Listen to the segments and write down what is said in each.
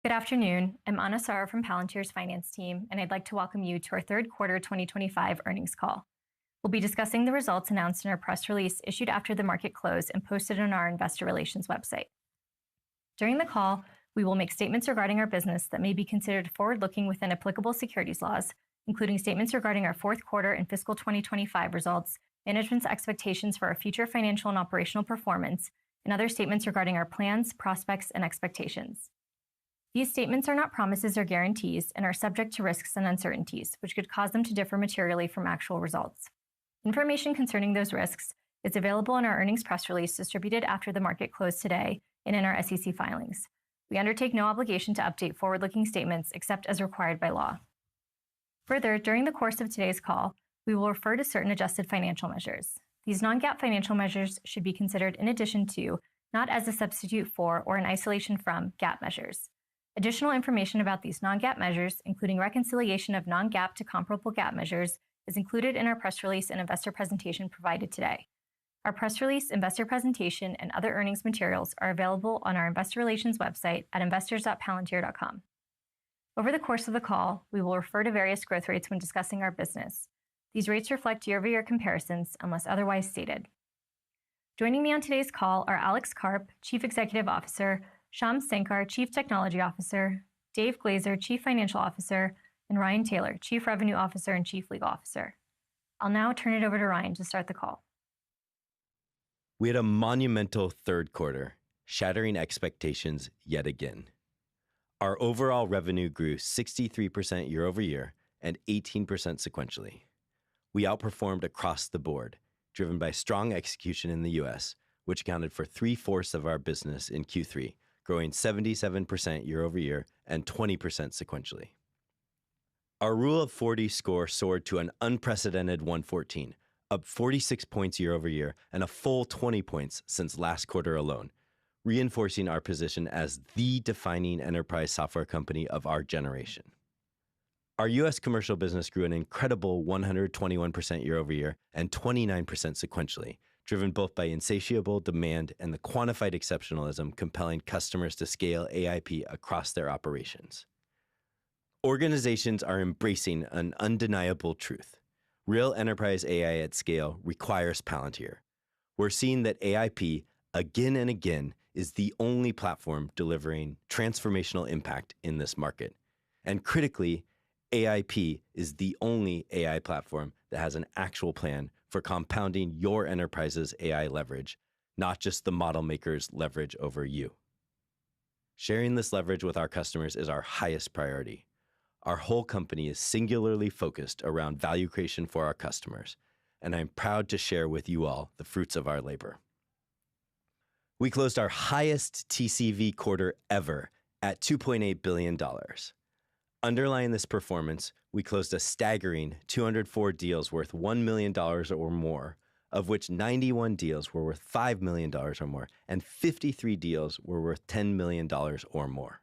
Good afternoon. I'm Anna Sara from Palantir's finance team, and I'd like to welcome you to our third quarter 2025 earnings call. We'll be discussing the results announced in our press release issued after the market close and posted on our investor relations website. During the call, we will make statements regarding our business that may be considered forward-looking within applicable securities laws, including statements regarding our fourth quarter and fiscal 2025 results, management's expectations for our future financial and operational performance, and other statements regarding our plans, prospects, and expectations. These statements are not promises or guarantees and are subject to risks and uncertainties, which could cause them to differ materially from actual results. Information concerning those risks is available in our earnings press release distributed after the market closed today and in our SEC filings. We undertake no obligation to update forward-looking statements except as required by law. Further, during the course of today's call, we will refer to certain adjusted financial measures. These non-GAAP financial measures should be considered in addition to, not as a substitute for or in isolation from, GAAP measures. Additional information about these non-GAAP measures, including reconciliation of non-GAAP to comparable GAAP measures, is included in our press release and investor presentation provided today. Our press release, investor presentation, and other earnings materials are available on our investor relations website at investors.palantir.com. Over the course of the call, we will refer to various growth rates when discussing our business. These rates reflect year-over-year comparisons unless otherwise stated. Joining me on today's call are Alex Karp, Chief Executive Officer, Shyam Sankar, Chief Technology Officer, Dave Glazer, Chief Financial Officer, and Ryan Taylor, Chief Revenue Officer and Chief Legal Officer. I'll now turn it over to Ryan to start the call. We had a monumental third quarter, shattering expectations yet again. Our overall revenue grew 63% year over year and 18% sequentially. We outperformed across the board, driven by strong execution in the U.S., which accounted for 3/4 of our business in Q3, growing 77% year over year and 20% sequentially. Our Rule of 40 score soared to an unprecedented 114, up 46 points year over year and a full 20 points since last quarter alone, reinforcing our position as the defining enterprise software company of our generation. Our U.S. commercial business grew an incredible 121% year over year and 29% sequentially, driven both by insatiable demand and the quantified exceptionalism compelling customers to scale AIP across their operations. Organizations are embracing an undeniable truth. Real enterprise AI at scale requires Palantir. We're seeing that AIP, again and again, is the only platform delivering transformational impact in this market. And critically, AIP is the only AI platform that has an actual plan for compounding your enterprise's AI leverage, not just the model maker's leverage over you. Sharing this leverage with our customers is our highest priority. Our whole company is singularly focused around value creation for our customers, and I'm proud to share with you all the fruits of our labor. We closed our highest TCV quarter ever at $2.8 billion. Underlying this performance, we closed a staggering 204 deals worth $1 million or more, of which 91 deals were worth $5 million or more, and 53 deals were worth $10 million or more.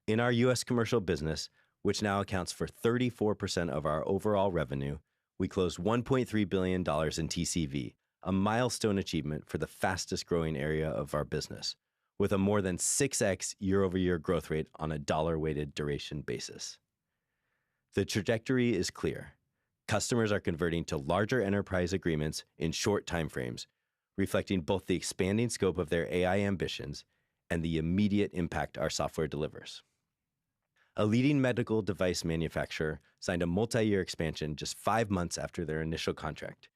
In our U.S. commercial business, which now accounts for 34% of our overall revenue, we closed $1.3 billion in TCV, a milestone achievement for the fastest growing area of our business, with a more than 6x year-over-year growth rate on a dollar-weighted duration basis. The trajectory is clear. Customers are converting to larger enterprise agreements in short timeframes, reflecting both the expanding scope of their AI ambitions and the immediate impact our software delivers. A leading medical device manufacturer signed a multi-year expansion just 5 months after their initial contract,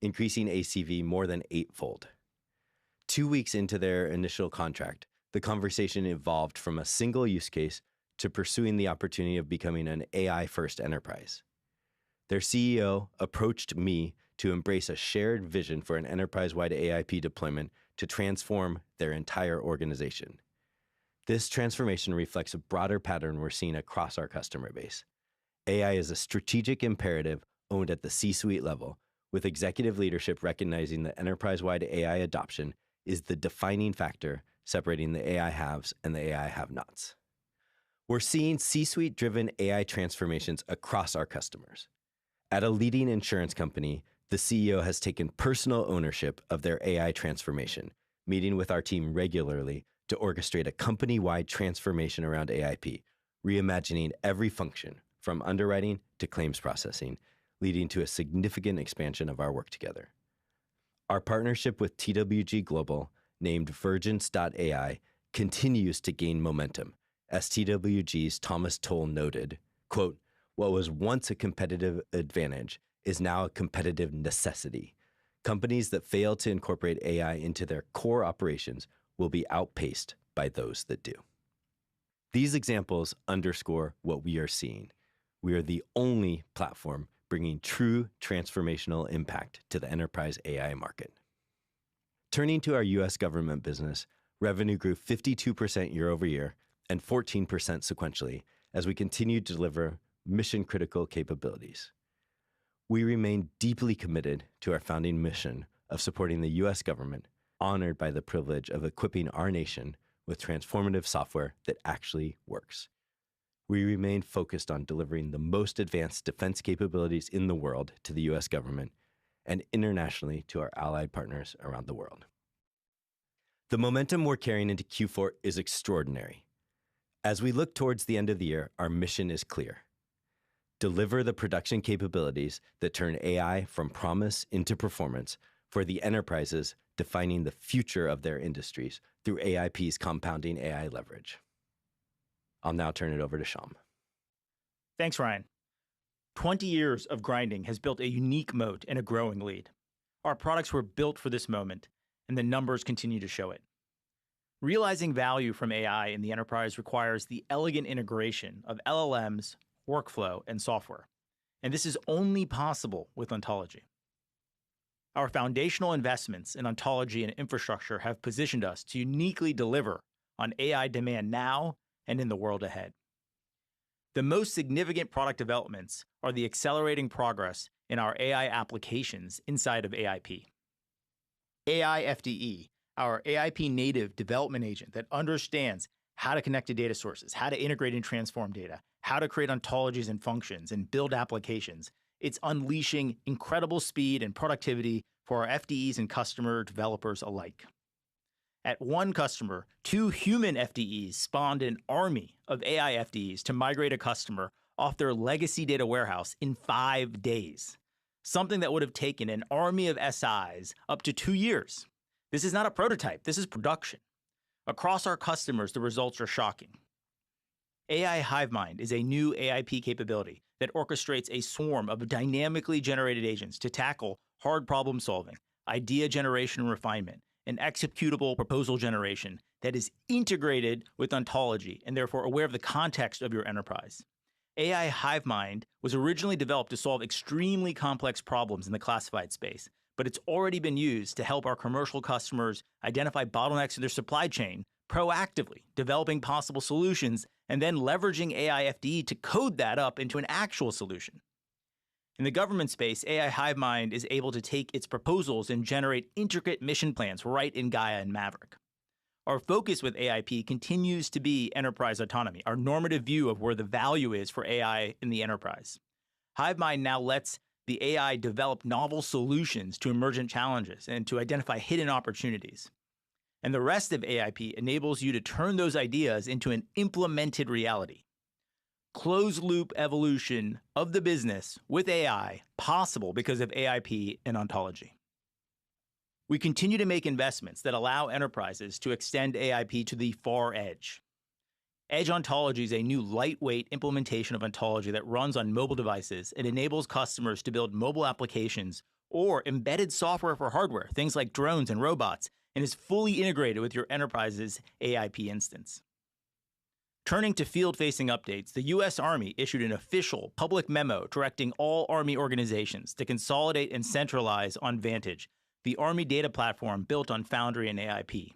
increasing ACV more than 8-fold. 2 weeks into their initial contract, the conversation evolved from a single use case to pursuing the opportunity of becoming an AI-first enterprise. Their CEO approached me to embrace a shared vision for an enterprise-wide AIP deployment to transform their entire organization. This transformation reflects a broader pattern we're seeing across our customer base. AI is a strategic imperative owned at the C-suite level, with executive leadership recognizing that enterprise-wide AI adoption is the defining factor separating the AI haves and the AI have-nots. We're seeing C-suite-driven AI transformations across our customers. At a leading insurance company, the CEO has taken personal ownership of their AI transformation, meeting with our team regularly to orchestrate a company-wide transformation around AIP, reimagining every function from underwriting to claims processing, leading to a significant expansion of our work together. Our partnership with TWG Global, named Vergence.ai, continues to gain momentum, as TWG's Thomas Toll noted, quote, "What was once a competitive advantage is now a competitive necessity. Companies that fail to incorporate AI into their core operations will be outpaced by those that do." These examples underscore what we are seeing. We are the only platform bringing true transformational impact to the enterprise AI market. Turning to our U.S. government business, revenue grew 52% year over year and 14% sequentially as we continue to deliver mission-critical capabilities. We remain deeply committed to our founding mission of supporting the U.S. government, honored by the privilege of equipping our nation with transformative software that actually works. We remain focused on delivering the most advanced defense capabilities in the world to the U.S. government and internationally to our allied partners around the world. The momentum we're carrying into Q4 is extraordinary. As we look towards the end of the year, our mission is clear. Deliver the production capabilities that turn AI from promise into performance for the enterprises defining the future of their industries through AIP's compounding AI leverage. I'll now turn it over to Shyam. Thanks, Ryan. 20 years of grinding has built a unique moat and a growing lead. Our products were built for this moment, and the numbers continue to show it. Realizing value from AI in the enterprise requires the elegant integration of LLMs, workflow, and software. And this is only possible with ontology. Our foundational investments in ontology and infrastructure have positioned us to uniquely deliver on AI demand now and in the world ahead. The most significant product developments are the accelerating progress in our AI applications inside of AIP. AI FDE, our AIP native development agent that understands how to connect to data sources, how to integrate and transform data, how to create ontologies and functions and build applications. It's unleashing incredible speed and productivity for our FDEs and customer developers alike. At one customer, 2 human FDEs spawned an army of AI FDEs to migrate a customer off their legacy data warehouse in 5 days, something that would have taken an army of SIs up to 2 years. This is not a prototype, this is production. Across our customers, the results are shocking. AI HiveMind is a new AIP capability that orchestrates a swarm of dynamically generated agents to tackle hard problem solving, idea generation and refinement, and executable proposal generation that is integrated with ontology and therefore aware of the context of your enterprise. AI HiveMind was originally developed to solve extremely complex problems in the classified space, but it's already been used to help our commercial customers identify bottlenecks in their supply chain, proactively developing possible solutions, and then leveraging AI FDE to code that up into an actual solution. In the government space, AI HiveMind is able to take its proposals and generate intricate mission plans right in Gaia and Maverick. Our focus with AIP continues to be enterprise autonomy, our normative view of where the value is for AI in the enterprise. HiveMind now lets the AI develop novel solutions to emergent challenges and to identify hidden opportunities. And the rest of AIP enables you to turn those ideas into an implemented reality. Closed-loop evolution of the business with AI possible because of AIP and ontology. We continue to make investments that allow enterprises to extend AIP to the far edge. Edge Ontology is a new lightweight implementation of ontology that runs on mobile devices and enables customers to build mobile applications or embedded software for hardware, things like drones and robots, and is fully integrated with your enterprise's AIP instance. Turning to field-facing updates, the U.S. Army issued an official public memo directing all Army organizations to consolidate and centralize on Vantage, the Army data platform built on Foundry and AIP.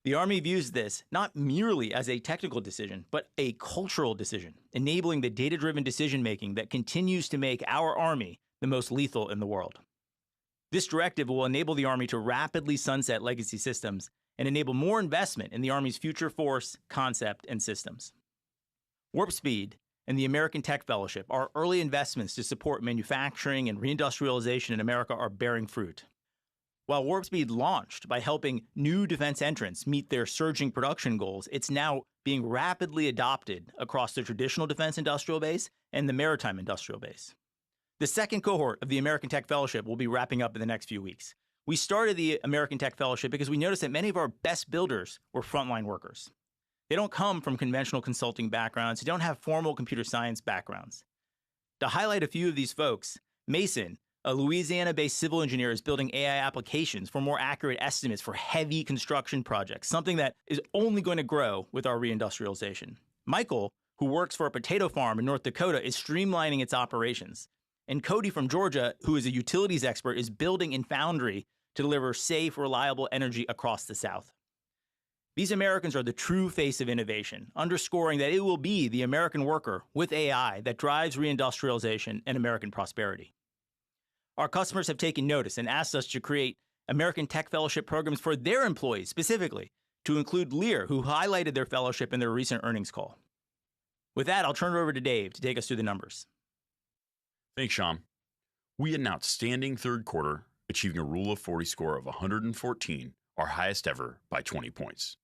The Army views this not merely as a technical decision, but a cultural decision, enabling the data-driven decision-making that continues to make our Army the most lethal in the world. This directive will enable the Army to rapidly sunset legacy systems and enable more investment in the Army's future force, concept, and systems. Warp Speed and the American Tech Fellowship, our early investments to support manufacturing and reindustrialization in America, are bearing fruit. While Warp Speed launched by helping new defense entrants meet their surging production goals, it's now being rapidly adopted across the traditional defense industrial base and the maritime industrial base. The second cohort of the American Tech Fellowship will be wrapping up in the next few weeks. We started the American Tech Fellowship because we noticed that many of our best builders were frontline workers. They don't come from conventional consulting backgrounds. They don't have formal computer science backgrounds. To highlight a few of these folks, Mason, a Louisiana-based civil engineer, is building AI applications for more accurate estimates for heavy construction projects, something that is only going to grow with our reindustrialization. Michael, who works for a potato farm in North Dakota, is streamlining its operations. And Cody from Georgia, who is a utilities expert, is building in Foundry to deliver safe, reliable energy across the South. These Americans are the true face of innovation, underscoring that it will be the American worker with AI that drives reindustrialization and American prosperity. Our customers have taken notice and asked us to create American Tech Fellowship programs for their employees specifically, to include Lear, who highlighted their fellowship in their recent earnings call. With that, I'll turn it over to Dave to take us through the numbers. Thanks, Shyam. We had an outstanding third quarter, achieving a Rule of 40 score of 114, our highest ever, by 20 points.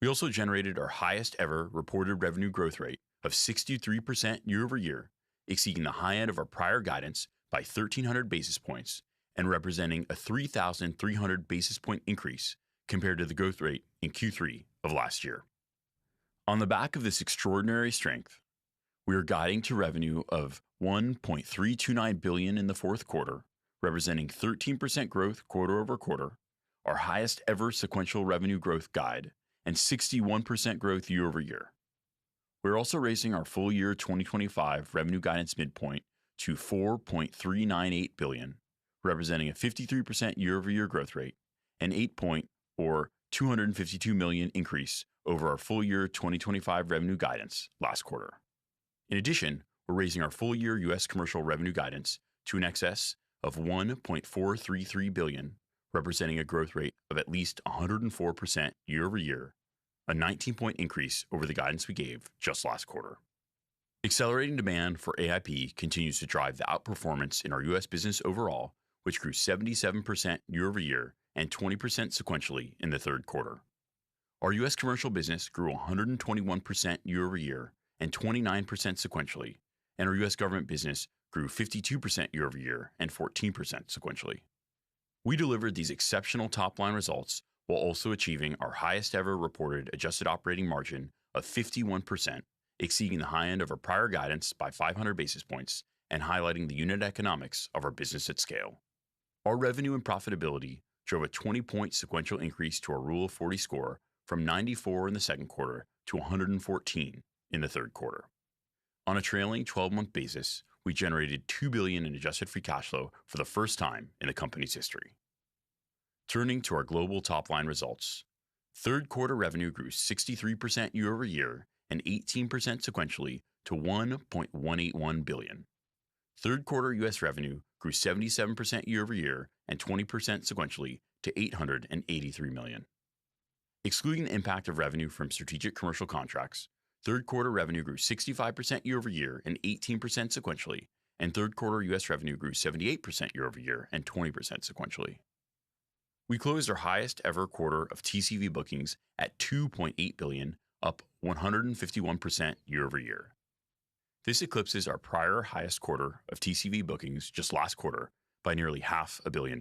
We also generated our highest ever reported revenue growth rate of 63% year over year, exceeding the high end of our prior guidance by 1,300 basis points and representing a 3,300 basis point increase compared to the growth rate in Q3 of last year. On the back of this extraordinary strength, we are guiding to revenue of $1.329 billion in the fourth quarter, representing 13% growth quarter over quarter, our highest ever sequential revenue growth guide, and 61% growth year over year. We're also raising our full year 2025 revenue guidance midpoint to $4.398 billion, representing a 53% year over year growth rate, an 8-point or $252 million increase over our full year 2025 revenue guidance last quarter. In addition, we're raising our full year U.S. commercial revenue guidance to an excess of $1.433 billion, representing a growth rate of at least 104% year over year, a 19-point increase over the guidance we gave just last quarter. Accelerating demand for AIP continues to drive the outperformance in our U.S. business overall, which grew 77% year over year and 20% sequentially in the third quarter. Our U.S. commercial business grew 121% year over year and 29% sequentially, and our U.S. government business grew 52% year over year and 14% sequentially. We delivered these exceptional top-line results while also achieving our highest ever reported adjusted operating margin of 51%, exceeding the high end of our prior guidance by 500 basis points and highlighting the unit economics of our business at scale. Our revenue and profitability drove a 20-point sequential increase to our Rule of 40 score from 94 in the second quarter to 114 in the third quarter. On a trailing 12-month basis, we generated $2 billion in adjusted free cash flow for the first time in the company's history. Turning to our global top-line results, third quarter revenue grew 63% year over year and 18% sequentially to $1.181 billion. Third quarter U.S. revenue grew 77% year over year and 20% sequentially to $883 million. Excluding the impact of revenue from strategic commercial contracts, third quarter revenue grew 65% year over year and 18% sequentially, and third quarter U.S. revenue grew 78% year over year and 20% sequentially. We closed our highest ever quarter of TCV bookings at $2.8 billion, up 151% year over year. This eclipses our prior highest quarter of TCV bookings just last quarter by nearly $500 million.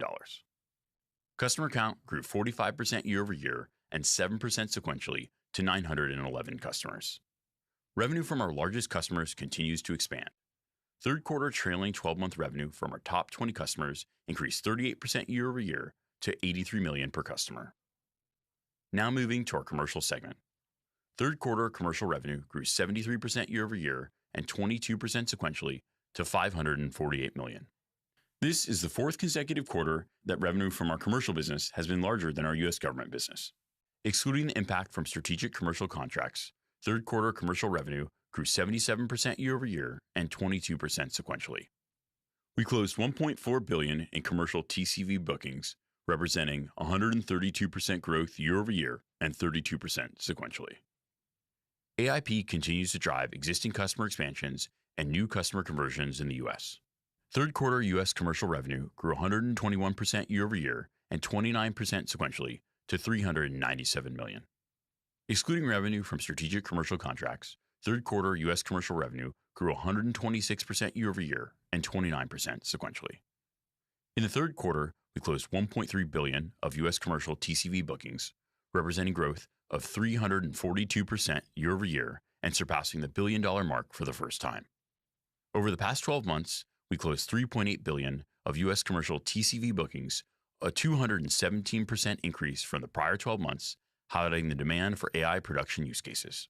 Customer count grew 45% year over year and 7% sequentially to 911 customers. Revenue from our largest customers continues to expand. Third quarter trailing 12-month revenue from our top 20 customers increased 38% year over year to $83 million per customer. Now moving to our commercial segment. Third quarter commercial revenue grew 73% year over year and 22% sequentially to $548 million. This is the fourth consecutive quarter that revenue from our commercial business has been larger than our U.S. government business. Excluding the impact from strategic commercial contracts, third quarter commercial revenue grew 77% year over year and 22% sequentially. We closed $1.4 billion in commercial TCV bookings, representing 132% growth year over year and 32% sequentially. AIP continues to drive existing customer expansions and new customer conversions in the U.S. Third quarter U.S. commercial revenue grew 121% year over year and 29% sequentially to $397 million. Excluding revenue from strategic commercial contracts, third quarter U.S. commercial revenue grew 126% year over year and 29% sequentially. In the third quarter, we closed $1.3 billion of U.S. commercial TCV bookings, representing growth of 342% year over year and surpassing the billion-dollar mark for the first time. Over the past 12 months, we closed $3.8 billion of U.S. commercial TCV bookings, a 217% increase from the prior 12 months, highlighting the demand for AI production use cases.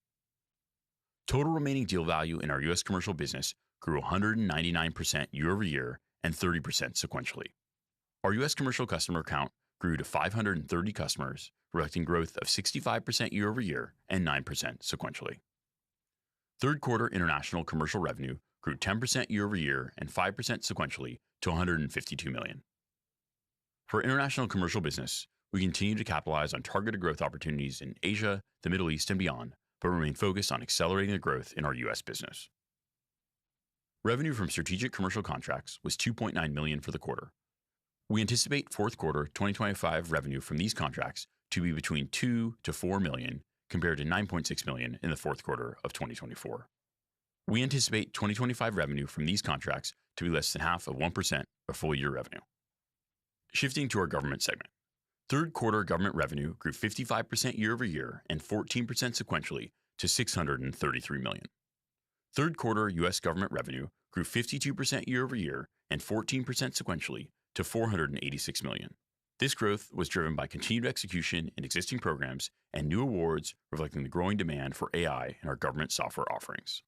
Total remaining deal value in our U.S. commercial business grew 199% year over year and 30% sequentially. Our U.S. commercial customer count grew to 530 customers, reflecting growth of 65% year over year and 9% sequentially. Third quarter international commercial revenue grew 10% year over year and 5% sequentially to $152 million. For international commercial business, we continue to capitalize on targeted growth opportunities in Asia, the Middle East, and beyond, but remain focused on accelerating the growth in our U.S. business. Revenue from strategic commercial contracts was $2.9 million for the quarter. We anticipate fourth quarter 2025 revenue from these contracts to be between $2 to $4 million, compared to $9.6 million in the fourth quarter of 2024. We anticipate 2025 revenue from these contracts to be less than half of 1% of full-year revenue. Shifting to our government segment. Third quarter government revenue grew 55% year over year and 14% sequentially to $633 million. Third quarter U.S. government revenue grew 52% year over year and 14% sequentially to $486 million. This growth was driven by continued execution in existing programs and new awards, reflecting the growing demand for AI in our government software offerings.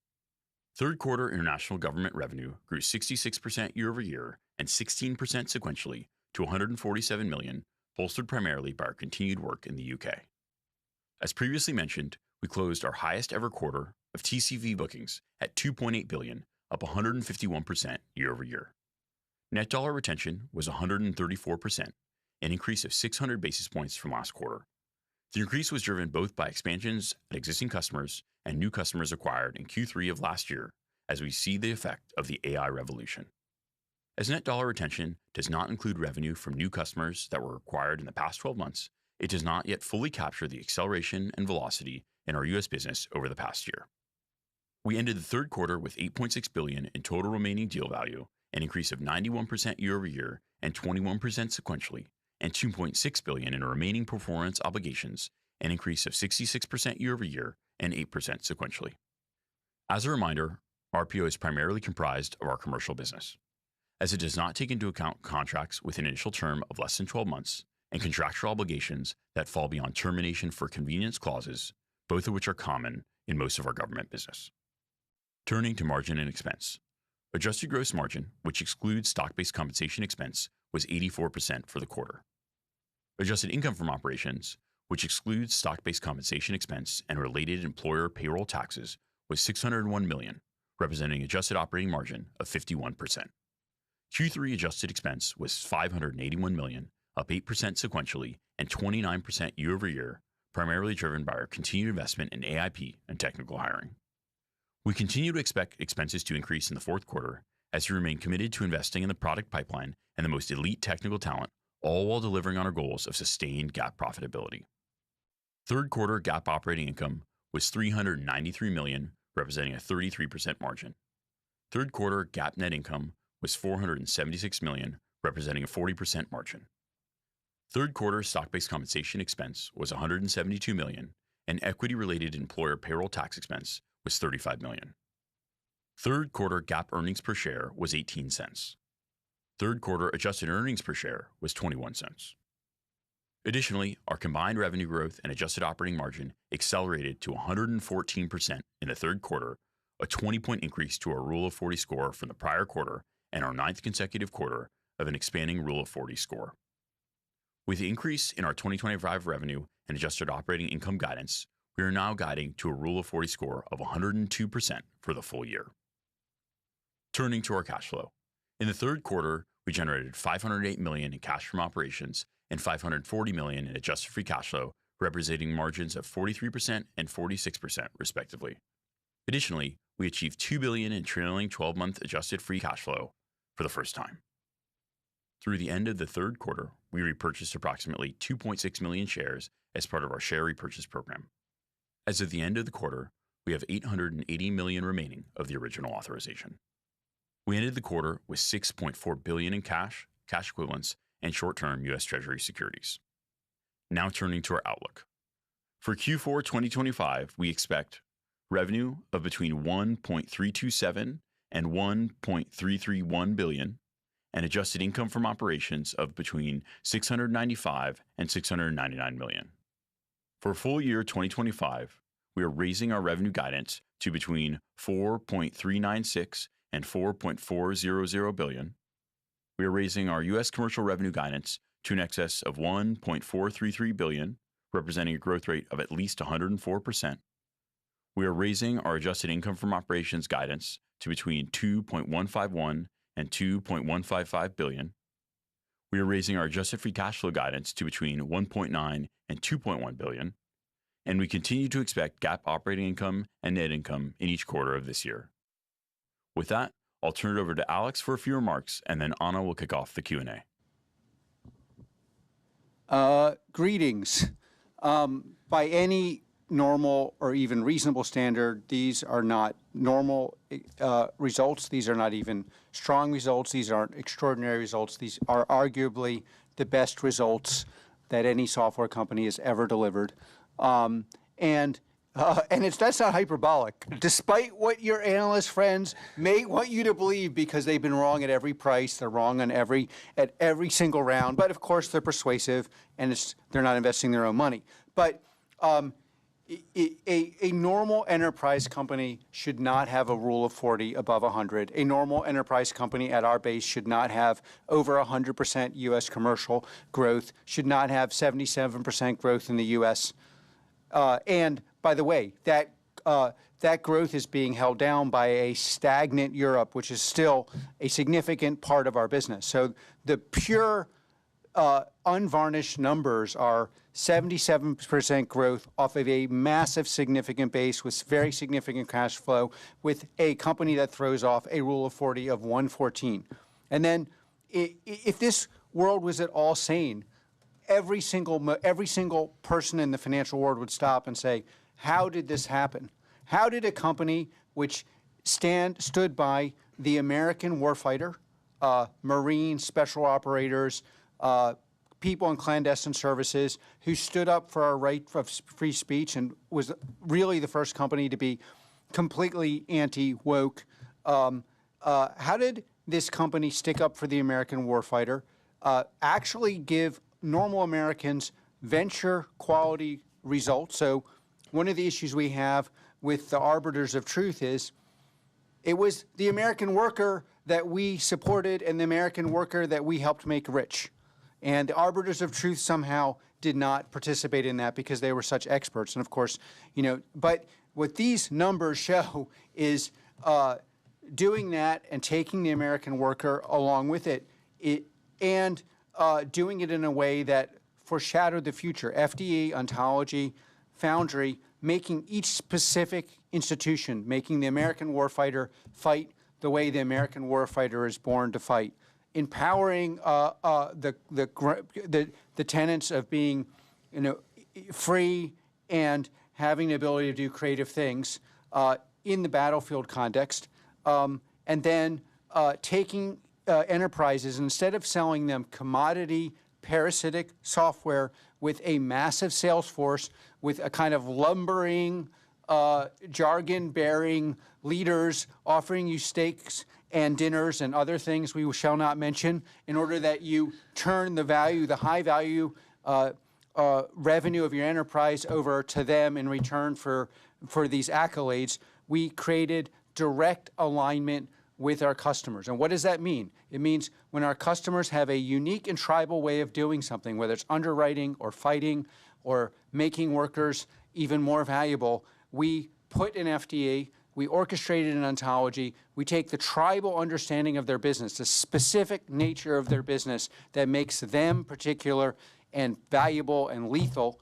Third quarter international government revenue grew 66% year over year and 16% sequentially to $147 million, bolstered primarily by our continued work in the UK. As previously mentioned, we closed our highest ever quarter of TCV bookings at $2.8 billion, up 151% year over year. Net dollar retention was 134%, an increase of 600 basis points from last quarter. The increase was driven both by expansions at existing customers and new customers acquired in Q3 of last year, as we see the effect of the AI revolution. As net dollar retention does not include revenue from new customers that were acquired in the past 12 months, it does not yet fully capture the acceleration and velocity in our U.S. business over the past year. We ended the third quarter with $8.6 billion in total remaining deal value, an increase of 91% year over year and 21% sequentially, and $2.6 billion in remaining performance obligations, an increase of 66% year over year and 8% sequentially. As a reminder, RPO is primarily comprised of our commercial business, as it does not take into account contracts with an initial term of less than 12 months and contractual obligations that fall beyond termination for convenience clauses, both of which are common in most of our government business. Turning to margin and expense. Adjusted gross margin, which excludes stock-based compensation expense, was 84% for the quarter. Adjusted income from operations, which excludes stock-based compensation expense and related employer payroll taxes, was $601 million, representing adjusted operating margin of 51%. Q3 adjusted expense was $581 million, up 8% sequentially and 29% year over year, primarily driven by our continued investment in AIP and technical hiring. We continue to expect expenses to increase in the fourth quarter as we remain committed to investing in the product pipeline and the most elite technical talent, all while delivering on our goals of sustained GAAP profitability. Third quarter GAAP operating income was $393 million, representing a 33% margin. Third quarter GAAP net income was $476 million, representing a 40% margin. Third quarter stock-based compensation expense was $172 million, and equity-related employer payroll tax expense was $35 million. Third quarter GAAP earnings per share was 18 cents. Third quarter adjusted earnings per share was 21 cents. Additionally, our combined revenue growth and adjusted operating margin accelerated to 114% in the third quarter, a 20-point increase to our Rule of 40 score from the prior quarter and our ninth consecutive quarter of an expanding Rule of 40 score. With the increase in our 2025 revenue and adjusted operating income guidance, we are now guiding to a Rule of 40 score of 102% for the full year. Turning to our cash flow. In the third quarter, we generated $508 million in cash from operations and $540 million in adjusted free cash flow, representing margins of 43% and 46% respectively. Additionally, we achieved $2 billion in trailing 12-month adjusted free cash flow for the first time. Through the end of the third quarter, we repurchased approximately 2.6 million shares as part of our share repurchase program. As of the end of the quarter, we have 880 million remaining of the original authorization. We ended the quarter with $6.4 billion in cash, cash equivalents, and short-term U.S. Treasury securities. Now turning to our outlook. For Q4 2025, we expect revenue of between $1.327 and $1.331 billion, and adjusted income from operations of between $695 and $699 million. For full year 2025, we are raising our revenue guidance to between $4.396 and $4.400 billion. We are raising our U.S. commercial revenue guidance to an excess of $1.433 billion, representing a growth rate of at least 104%. We are raising our adjusted income from operations guidance to between $2.151 and $2.155 billion. We are raising our adjusted free cash flow guidance to between $1.9 and $2.1 billion. And we continue to expect GAAP operating income and net income in each quarter of this year. With that, I'll turn it over to Alex for a few remarks, and then Anna will kick off the Q&A. Greetings. By any normal or even reasonable standard, these are not normal results. These are not even strong results. These aren't extraordinary results. These are arguably the best results that any software company has ever delivered. That's not hyperbolic, despite what your analyst friends may want you to believe, because they've been wrong at every price. They're wrong on at every single round. But of course, they're persuasive, and they're not investing their own money. But a normal enterprise company should not have a rule of 40 above 100. A normal enterprise company at our base should not have over 100% U.S. commercial growth, should not have 77% growth in the U.S. And by the way, that growth is being held down by a stagnant Europe, which is still a significant part of our business. So the pure unvarnished numbers are 77% growth off of a massive, significant base with very significant cash flow, with a company that throws off a rule of 40 of 114. And then if this world was at all sane, every single person in the financial world would stop and say, how did this happen? How did a company which stood by the American warfighter, Marines, special operators, people in clandestine services, who stood up for our right of free speech and was really the first company to be completely anti-woke, how did this company stick up for the American warfighter, actually give normal Americans venture quality results? So one of the issues we have with the arbiters of truth is it was the American worker that we supported and the American worker that we helped make rich. And the arbiters of truth somehow did not participate in that because they were such experts. And of course, but what these numbers show is doing that and taking the American worker along with it, and doing it in a way that foreshadowed the future. FDE, Ontology, Foundry, making each specific institution, making the American warfighter fight the way the American warfighter is born to fight, empowering the tenets of being, free and having the ability to do creative things in the battlefield context, and then taking enterprises, instead of selling them commodity, parasitic software with a massive sales force, with a kind of lumbering, jargon-bearing leaders offering you steaks and dinners and other things we shall not mention, in order that you turn the high value revenue of your enterprise over to them in return for these accolades. We created direct alignment with our customers. And what does that mean? It means when our customers have a unique and tribal way of doing something, whether it's underwriting or fighting or making workers even more valuable, we put an FDE, we orchestrate an ontology, we take the tribal understanding of their business, the specific nature of their business that makes them particular and valuable and lethal,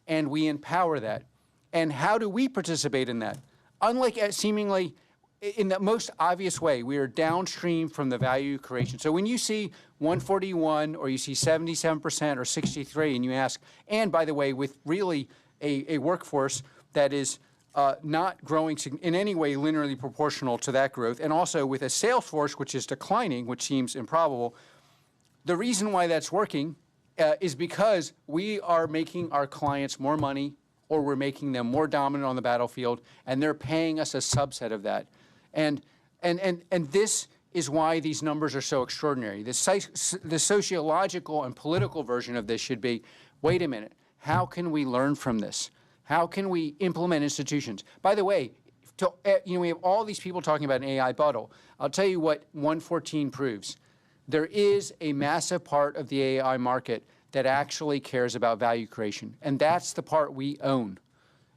and we empower that. And how do we participate in that? Unlike seemingly in the most obvious way, we are downstream from the value creation. So when you see 141 or you see 77% or 63, and you ask, and by the way, with really a workforce that is not growing in any way linearly proportional to that growth, and also with a sales force which is declining, which seems improbable, the reason why that's working is because we are making our clients more money, or we're making them more dominant on the battlefield, and they're paying us a subset of that. And this is why these numbers are so extraordinary. The sociological and political version of this should be, wait a minute, how can we learn from this? How can we implement institutions? By the way, we have all these people talking about an AI bubble. I'll tell you what 114 proves. There is a massive part of the AI market that actually cares about value creation, and that's the part we own.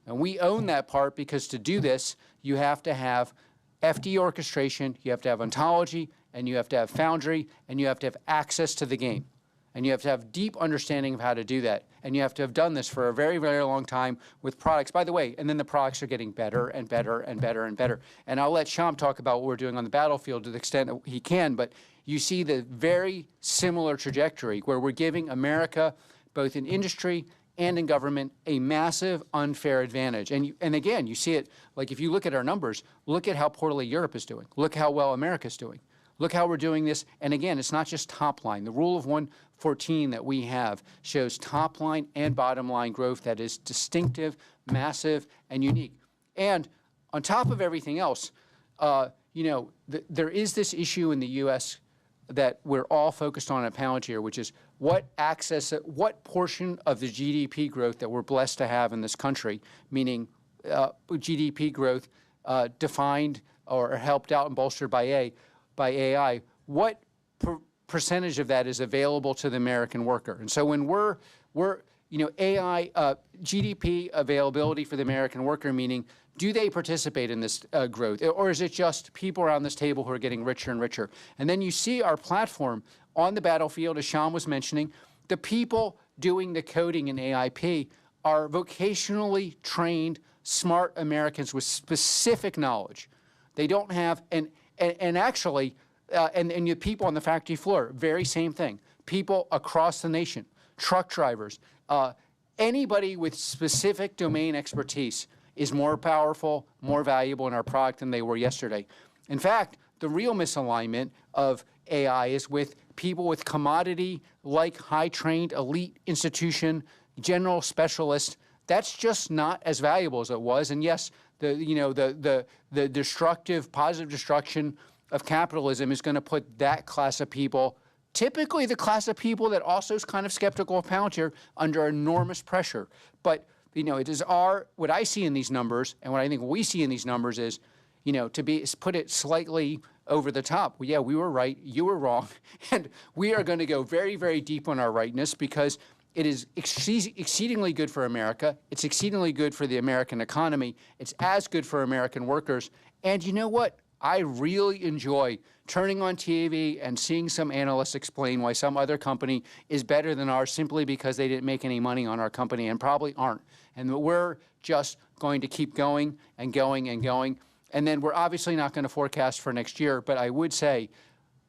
And we own that part because to do this, you have to have FD orchestration, you have to have ontology, and you have to have foundry, and you have to have access to the game. And you have to have deep understanding of how to do that. And you have to have done this for a very, very long time with products. By the way, and then the products are getting better and better and better and better. And I'll let Shyam talk about what we're doing on the battlefield to the extent that he can, but you see the very similar trajectory where we're giving America, both in industry and in government, a massive unfair advantage. And again, you see it, like if you look at our numbers, look at how poorly Europe is doing. Look how well America's doing. Look how we're doing this. And again, it's not just top line. The rule of 114 that we have shows top line and bottom line growth that is distinctive, massive, and unique. And on top of everything else, there is this issue in the U.S. that we're all focused on at Palantir, which is what portion of the GDP growth that we're blessed to have in this country, meaning GDP growth defined or helped out and bolstered by AI, what percentage of that is available to the American worker? And so when we're AI GDP availability for the American worker, meaning do they participate in this growth, or is it just people around this table who are getting richer and richer? And then you see our platform on the battlefield, as Shyam was mentioning, the people doing the coding in AIP are vocationally trained, smart Americans with specific knowledge. They don't have, and actually, and the people on the factory floor, very same thing. People across the nation, truck drivers, anybody with specific domain expertise is more powerful, more valuable in our product than they were yesterday. In fact, the real misalignment of AI is with people with commodity, like high-trained, elite institution, general specialist. That's just not as valuable as it was. And yes, the destructive, positive destruction of capitalism is going to put that class of people, typically the class of people that also is kind of skeptical of Palantir, under enormous pressure. But it is what I see in these numbers, and what I think we see in these numbers is, to put it slightly over the top. Well, yeah, we were right, you were wrong, and we are going to go very, very deep on our rightness because it is exceedingly good for America. It's exceedingly good for the American economy. It's as good for American workers. And you know what? I really enjoy turning on TV and seeing some analysts explain why some other company is better than ours simply because they didn't make any money on our company and probably aren't. And we're just going to keep going and going and going. And then we're obviously not going to forecast for next year, but I would say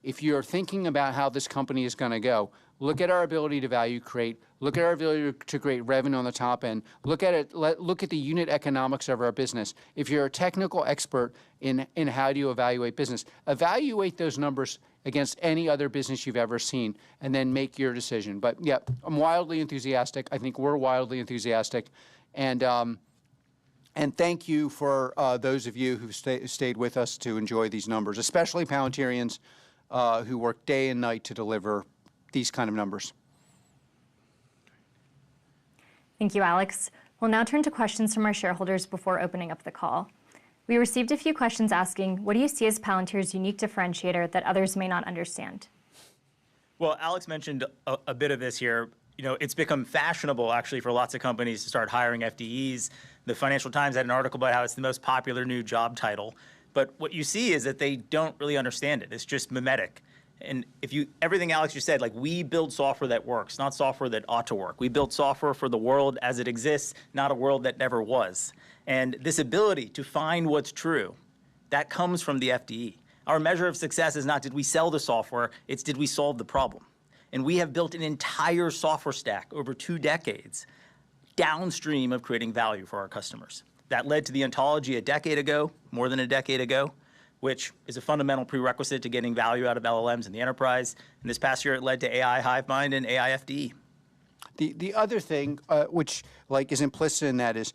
if you're thinking about how this company is going to go, look at our ability to value create, look at our ability to create revenue on the top end, look at the unit economics of our business. If you're a technical expert in how do you evaluate business, evaluate those numbers against any other business you've ever seen, and then make your decision. But yeah, I'm wildly enthusiastic. I think we're wildly enthusiastic. And thank you for those of you who've stayed with us to enjoy these numbers, especially Palantirians who work day and night to deliver these kind of numbers. Thank you, Alex. We'll now turn to questions from our shareholders before opening up the call. We received a few questions asking, what do you see as Palantir's unique differentiator that others may not understand? Well, Alex mentioned a bit of this here. It's become fashionable, actually, for lots of companies to start hiring FDEs. The Financial Times had an article about how it's the most popular new job title. But what you see is that they don't really understand it. It's just mimetic. And everything Alex just said, we build software that works, not software that ought to work. We build software for the world as it exists, not a world that never was. And this ability to find what's true, That comes from the FDE. Our measure of success is not did we sell the software, it's did we solve the problem. And we have built an entire software stack over 2 decades downstream of creating value for our customers. That led to the ontology a decade ago, more than a decade ago, which is a fundamental prerequisite to getting value out of LLMs in the enterprise. And this past year, it led to AI Hivemind and AI FDE. The other thing, which is implicit in that, is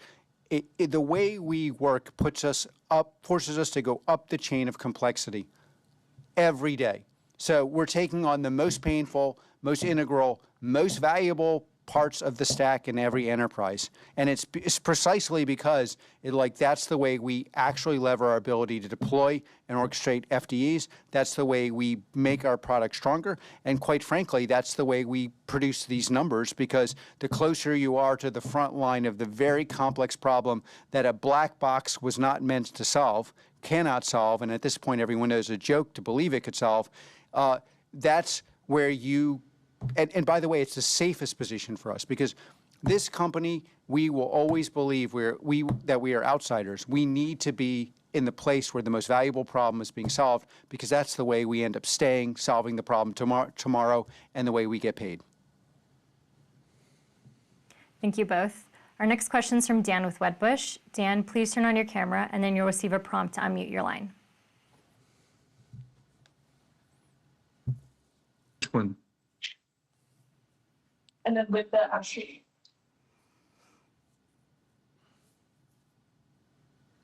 the way we work forces us to go up the chain of complexity every day. So we're taking on the most painful, most integral, most valuable parts of the stack in every enterprise. And it's precisely because that's the way we actually lever our ability to deploy and orchestrate FDEs. That's the way we make our product stronger. And quite frankly, that's the way we produce these numbers, because the closer you are to the front line of the very complex problem that a black box was not meant to solve, cannot solve, and at this point everyone knows a joke to believe it could solve, that's where you and by the way, it's the safest position for us, because this company, we will always believe that we are outsiders. We need to be in the place where the most valuable problem is being solved, because that's the way we end up solving the problem tomorrow, and the way we get paid. Thank you both. Our next question is from Dan with Wedbush. Dan, please turn on your camera, and then you'll receive a prompt to unmute your line. Which one? And then with the actually.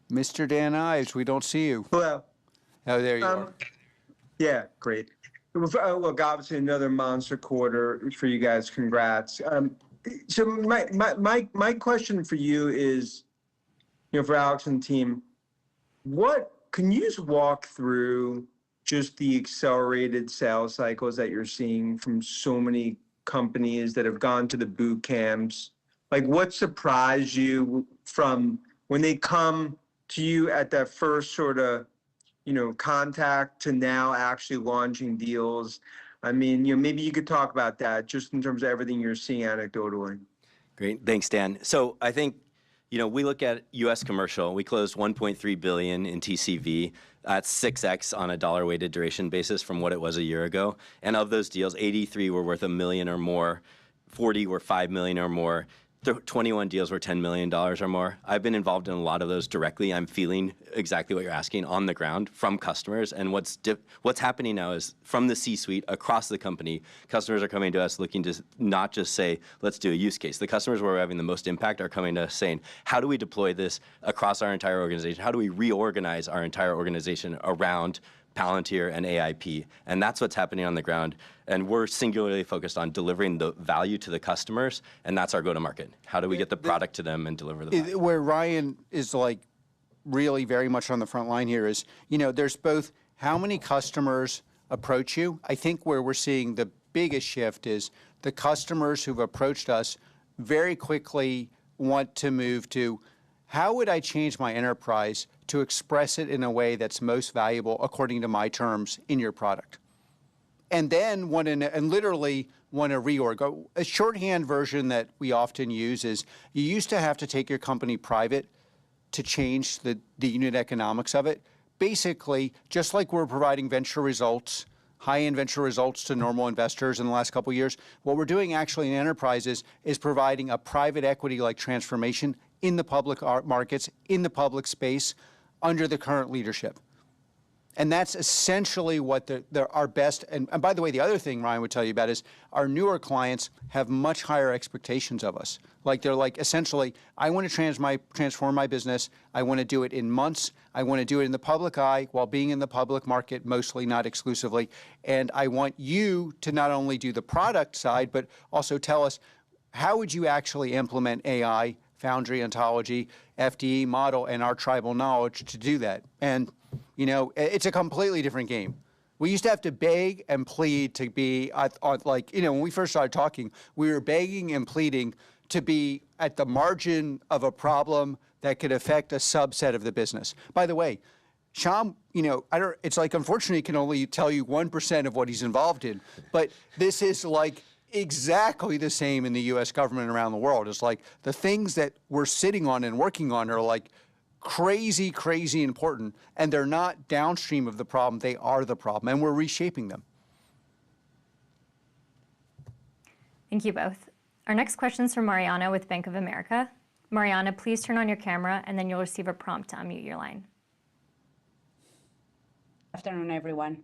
Mr. Dan Ives, we don't see you. Hello. Oh, there you are. Yeah, great. Look, obviously another monster quarter for you guys. Congrats. So my question for you is, for Alex and the team, can you just walk through just the accelerated sales cycles that you're seeing from so many companies that have gone to the boot camps? What surprised you from when they come to you at that first sort of, contact to now actually launching deals? I mean, maybe you could talk about that just in terms of everything you're seeing anecdotally. Great. Thanks, Dan. So I think, we look at U.S. commercial. We closed $1.3 billion in TCV. That's 6x on a dollar-weighted duration basis from what it was a year ago. And of those deals, 83 were worth $1 million or more, 40 were $5 million or more, 21 deals were $10 million or more. I've been involved in a lot of those directly. I'm feeling exactly what you're asking on the ground from customers. And what's happening now is from the C-suite across the company, customers are coming to us looking to not just say, let's do a use case. The customers where we're having the most impact are coming to us saying, how do we deploy this across our entire organization? How do we reorganize our entire organization around Palantir and AIP? And that's what's happening on the ground. And we're singularly focused on delivering the value to the customers, and that's our go-to-market. How do we get the product to them and deliver the value? Where Ryan is really very much on the front line here is, there's both how many customers approach you. I think where we're seeing the biggest shift is the customers who've approached us very quickly want to move to, how would I change my enterprise to express it in a way that's most valuable according to my terms in your product? And then literally want to reorg. A shorthand version that we often use is, you used to have to take your company private to change the unit economics of it. Basically, just like we're providing venture results, high-end venture results to normal investors in the last couple of years, what we're doing actually in enterprises is providing a private equity-like transformation in the public markets, in the public space, under the current leadership. And that's essentially what our best, and by the way, the other thing Ryan would tell you about is our newer clients have much higher expectations of us. They're essentially, I want to transform my business. I want to do it in months. I want to do it in the public eye while being in the public market, mostly, not exclusively. And I want you to not only do the product side, but also tell us, how would you actually implement AI, Foundry, Ontology, FDE model, and our tribal knowledge to do that? And it's a completely different game. We used to have to beg and plead to be when we first started talking, we were begging and pleading to be at the margin of a problem that could affect a subset of the business. By the way, Shyam, it's unfortunately, he can only tell you 1% of what he's involved in, but this is exactly the same in the U.S. government and around the world. It's the things that we're sitting on and working on are crazy, crazy important, and they're not downstream of the problem. They are the problem, and we're reshaping them. Thank you both. Our next question is from Mariana with Bank of America. Mariana, please turn on your camera, and then you'll receive a prompt to unmute your line. Good afternoon, everyone.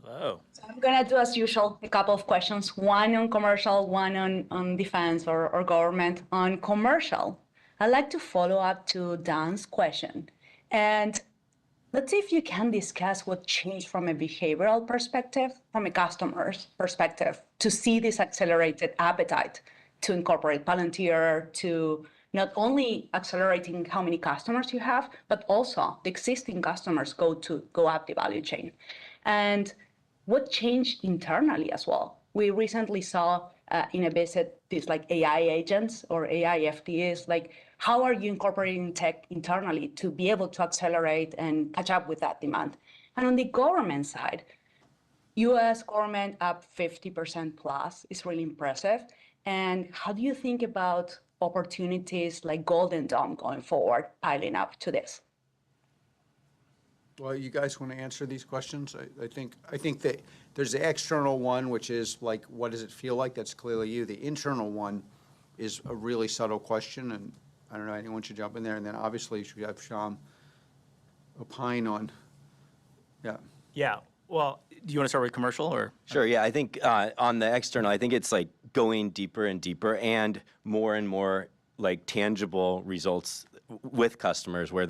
Hello. So I'm going to do, as usual, a couple of questions, one on commercial, one on defense or government. On commercial, I'd like to follow up to Dan's question. And let's see if you can discuss what changed from a behavioral perspective, from a customer's perspective, to see this accelerated appetite to incorporate Palantir, to not only accelerating how many customers you have, but also the existing customers go up the value chain. And what changed internally as well? We recently saw in a visit these like AI agents or AI FTEs. Like, how are you incorporating tech internally to be able to accelerate and catch up with that demand? And on the government side, US government up 50% plus is really impressive. And how do you think about opportunities like Golden Dome going forward, piling up to this? Well, you guys want to answer these questions? I think that there's the external one, which is like, what does it feel like? That's clearly you. The internal one is a really subtle question, and I don't know, anyone should jump in there. And then obviously you should have Sham opine on, yeah. Yeah. Well, do you want to start with commercial or? Sure. Yeah. I think on the external, I think it's like going deeper and deeper and more like tangible results with customers where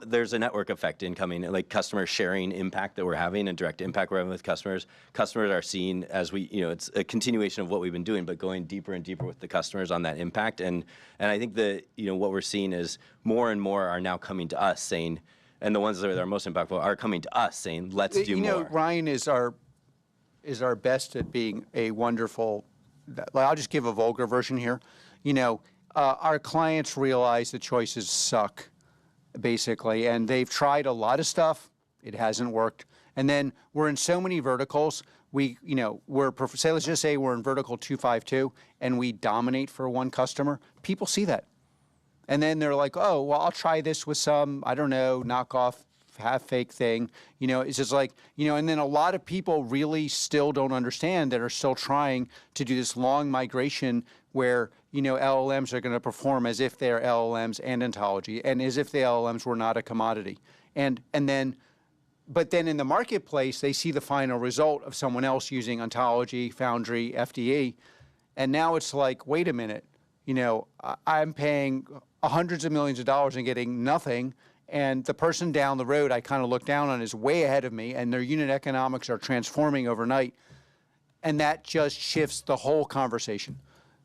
there's a network effect incoming, like customer sharing impact that we're having and direct impact we're having with customers. Customers are seeing as it's a continuation of what we've been doing, but going deeper and deeper with the customers on that impact. And I think that, what we're seeing is more and more are now coming to us saying, and the ones that are most impactful are coming to us saying, let's do more. Ryan is our best at being a wonderful, I'll just give a vulgar version here. Our clients realize the choices suck, basically, and they've tried a lot of stuff. It hasn't worked. And then we're in so many verticals. Let's just say we're in vertical 252 and we dominate for one customer. People see that. And then they're like, oh, well, I'll try this with some, I don't know, knockoff, half-fake thing. It's just like, and then a lot of people really still don't understand that are still trying to do this long migration where, LLMs are going to perform as if they're LLMs and ontology and as if the LLMs were not a commodity. But then in the marketplace, they see the final result of someone else using ontology, Foundry, FDE. And now it's like, wait a minute, I'm paying hundreds of millions of dollars and getting nothing. And the person down the road I kind of look down on is way ahead of me, and their unit economics are transforming overnight. And that just shifts the whole conversation.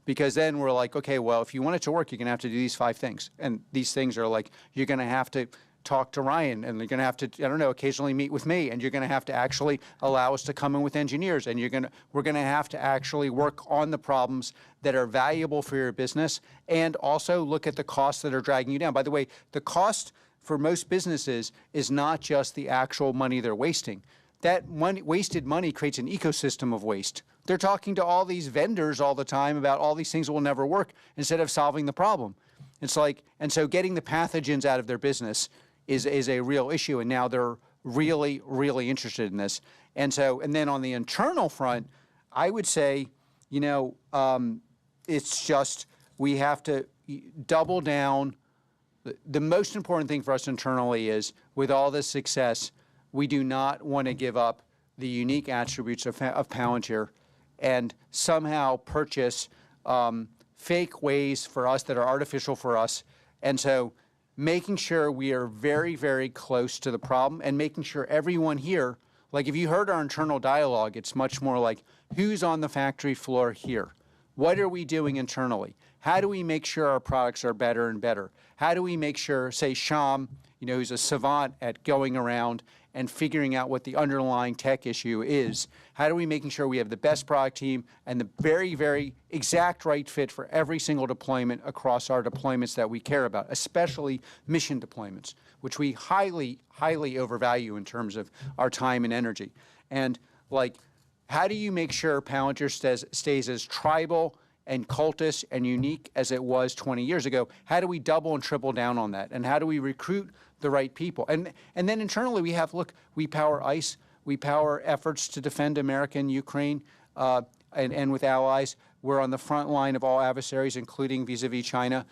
Because then we're like, okay, well, if you want it to work, you're going to have to do these 5 things. And these things are like, you're going to have to talk to Ryan, and you're going to have to, occasionally meet with me, and you're going to have to actually allow us to come in with engineers, and we're going to have to actually work on the problems that are valuable for your business, and also look at the costs that are dragging you down. By the way, the cost for most businesses is not just the actual money they're wasting. That wasted money creates an ecosystem of waste. They're talking to all these vendors all the time about all these things that will never work instead of solving the problem. It's like, and so getting the pathogens out of their business is a real issue, and now they're really, really interested in this. And then on the internal front, I would say, it's just we have to double down. The most important thing for us internally is, with all this success, we do not want to give up the unique attributes of Palantir and somehow purchase fake ways for us that are artificial for us. And so making sure we are very, very close to the problem and making sure everyone here, like if you heard our internal dialogue, it's much more like, who's on the factory floor here? What are we doing internally? How do we make sure our products are better and better? How do we make sure, say, Sham, who's a savant at going around and figuring out what the underlying tech issue is, how do we making sure we have the best product team and the very, very exact right fit for every single deployment across our deployments that we care about, especially mission deployments, which we highly, highly overvalue in terms of our time and energy. And how do you make sure Palantir stays as tribal and cultish and unique as it was 20 years ago. How do we double and triple down on that? And how do we recruit the right people? And then internally we have, look, we power ICE, we power efforts to defend America and Ukraine, and with allies. We're on the front line of all adversaries, including vis-a-vis China.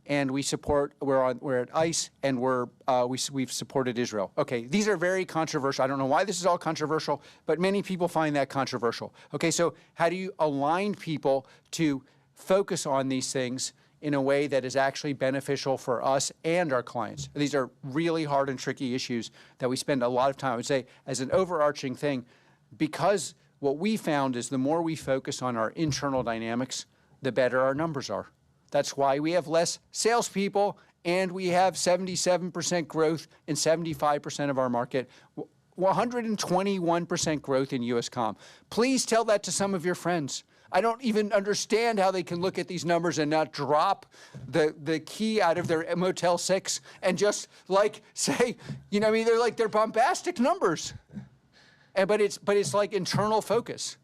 And we support, we're at ICE, and we've supported Israel. Okay, these are very controversial. I don't know why this is all controversial, but many people find that controversial. Okay, so how do you align people to focus on these things in a way that is actually beneficial for us and our clients? These are really hard and tricky issues that we spend a lot of time. I would say, as an overarching thing, because what we found is the more we focus on our internal dynamics, the better our numbers are. That's why we have less salespeople, and we have 77% growth in 75% of our market, 121% growth in U.S. Comm. Please tell that to some of your friends. I don't even understand how they can look at these numbers and not drop the key out of their Motel 6 and just like say, you know, I mean, they're bombastic numbers, but it's like internal focus.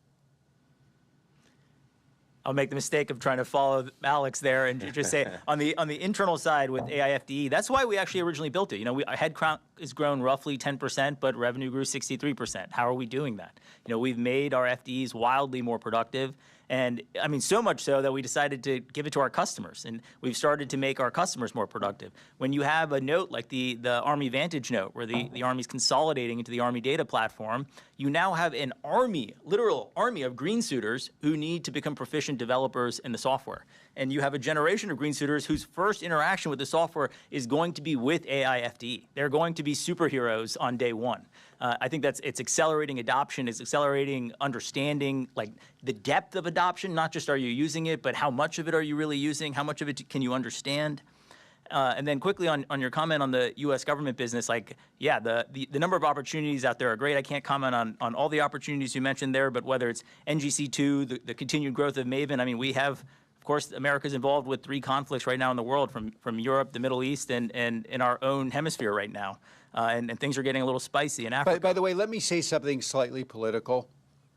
I'll make the mistake of trying to follow Alex there and just say on the internal side with AIFDE, that's why we actually originally built it. You know, our headcount has grown roughly 10%, but revenue grew 63%. How are we doing that? You know, we've made our FDEs wildly more productive. And I mean, so much so that we decided to give it to our customers, and we've started to make our customers more productive. When you have a note like the Army Vantage note, where the Army's consolidating into the Army data platform, you now have an army, literal army of green suiters who need to become proficient developers in the software. And you have a generation of green suiters whose first interaction with the software is going to be with AIFDE. They're going to be superheroes on day one. I think it's accelerating adoption, it's accelerating understanding, like the depth of adoption, not just are you using it, but how much of it are you really using, how much of it can you understand? And then quickly on your comment on the U.S. government business, like, yeah, the number of opportunities out there are great. I can't comment on all the opportunities you mentioned there, but whether it's NGC2, the continued growth of Maven, I mean, we have, of course, America's involved with 3 conflicts right now in the world, from Europe, the Middle East, and in our own hemisphere right now. And things are getting a little spicy in Africa. By the way, let me say something slightly political,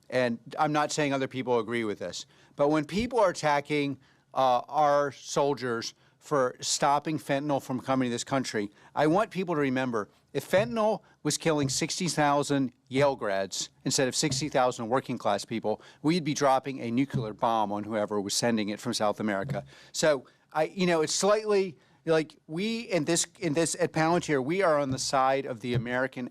and I'm not saying other people agree with this, but when people are attacking our soldiers for stopping fentanyl from coming to this country, I want people to remember, if fentanyl was killing 60,000 Yale grads instead of 60,000 working class people, we'd be dropping a nuclear bomb on whoever was sending it from South America. So it's slightly like we in this at Palantir, we are on the side of the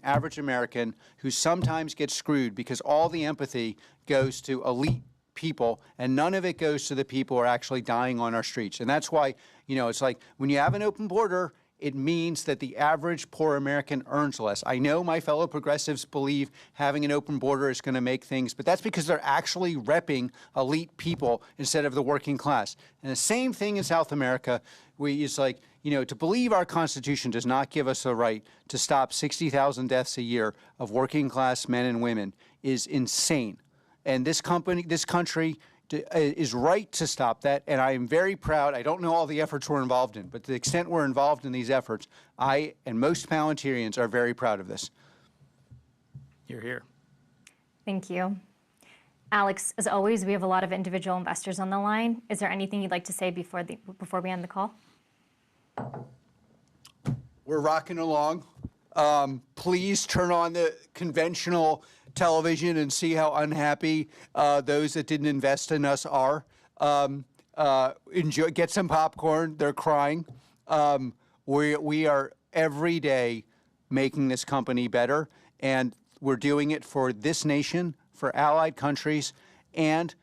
average American who sometimes gets screwed because all the empathy goes to elite people and none of it goes to the people who are actually dying on our streets. And that's why, it's like when you have an open border, it means that the average poor American earns less. I know my fellow progressives believe having an open border is going to make things, but that's because they're actually repping elite people instead of the working class. And the same thing in South America, it's like, to believe our Constitution does not give us the right to stop 60,000 deaths a year of working class men and women is insane. And this country is right to stop that, and I am very proud. I don't know all the efforts we're involved in, but to the extent we're involved in these efforts, I and most Palantirians are very proud of this. You're here. Thank you. Alex, as always, we have a lot of individual investors on the line. Is there anything you'd like to say before we end the call? We're rocking along. Please turn on the conventional television and see how unhappy those that didn't invest in us are. Enjoy, get some popcorn. They're crying. We are every day making this company better, and we're doing it for this nation, for allied countries, and